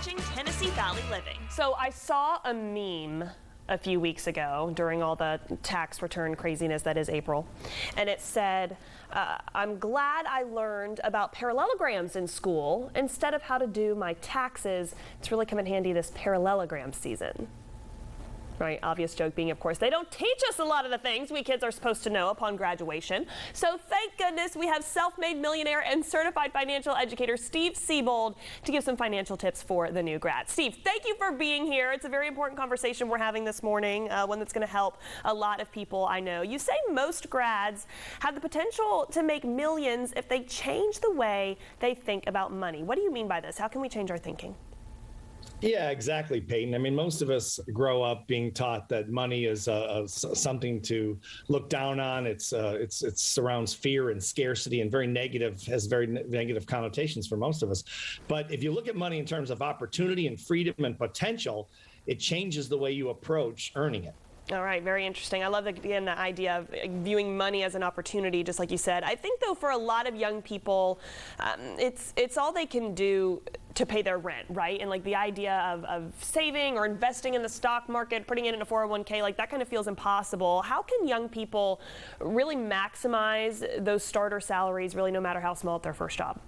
watching Tennessee Valley Living. So I saw a meme a few weeks ago during all the tax return craziness that is April, and it said, I'm glad I learned about parallelograms in school instead of how to do my taxes. It's really come in handy this parallelogram season. Right, obvious joke being, of course, they don't teach us a lot of the things we kids are supposed to know upon graduation. So thank goodness we have self-made millionaire and certified financial educator Steve Siebold to give some financial tips for the new grads. Steve, thank you for being here. It's a very important conversation we're having this morning, one that's going to help a lot of people I know. You say most grads have the potential to make millions if they change the way they think about money. What do you mean by this? How can we change our thinking? Yeah, exactly, Peyton. I mean, most of us grow up being taught that money is something to look down on. It surrounds fear and scarcity and has very negative connotations for most of us. But if you look at money in terms of opportunity and freedom and potential, it changes the way you approach earning it. All right, very interesting. I love, again, the idea of viewing money as an opportunity, just like you said. I think, though, for a lot of young people, it's all they can do to pay their rent, right? And like the idea of saving or investing in the stock market, putting it in a 401k, like that kind of feels impossible. How can young people really maximize those starter salaries, really no matter how small, at their first job?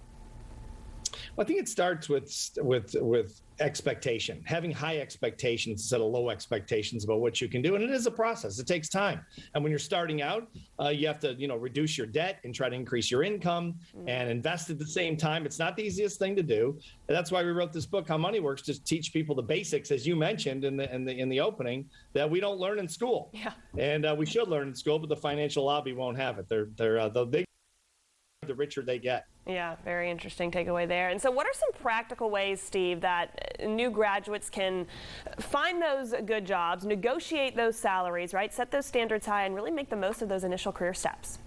Well, I think it starts with expectation, having high expectations instead of low expectations about what you can do. And it is a process. It takes time. And when you're starting out, you have to, reduce your debt and try to increase your income and invest at the same time. It's not the easiest thing to do. And that's why we wrote this book, How Money Works, to teach people the basics, as you mentioned in the opening, that we don't learn in school. Yeah. And we should learn in school, but the financial lobby won't have it. The richer they get. Yeah, very interesting takeaway there. And so what are some practical ways, Steve, that new graduates can find those good jobs, negotiate those salaries, right, set those standards high, and really make the most of those initial career steps?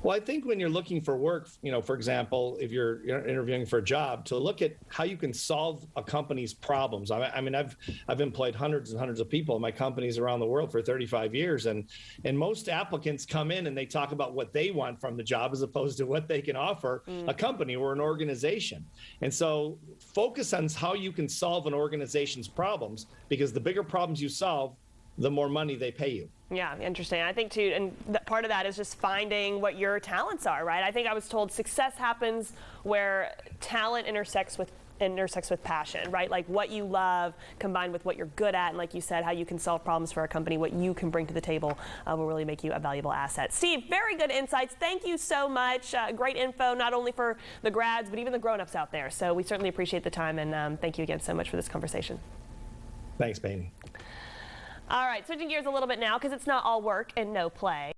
Well, I think when you're looking for work, for example, if you're interviewing for a job, to look at how you can solve a company's problems. I mean, I've employed hundreds and hundreds of people in my companies around the world for 35 years, and most applicants come in and they talk about what they want from the job as opposed to what they can offer a company or an organization. And so focus on how you can solve an organization's problems, because the bigger problems you solve, the more money they pay you. Yeah, interesting. I think too, and part of that is just finding what your talents are, right? I think I was told success happens where talent intersects with passion, right? Like what you love combined with what you're good at, and like you said, how you can solve problems for a company, what you can bring to the table will really make you a valuable asset. Steve, very good insights. Thank you so much. Great info, not only for the grads, but even the grown-ups out there. So we certainly appreciate the time, and thank you again so much for this conversation. Thanks, Peyton. All right, switching gears a little bit now, because it's not all work and no play.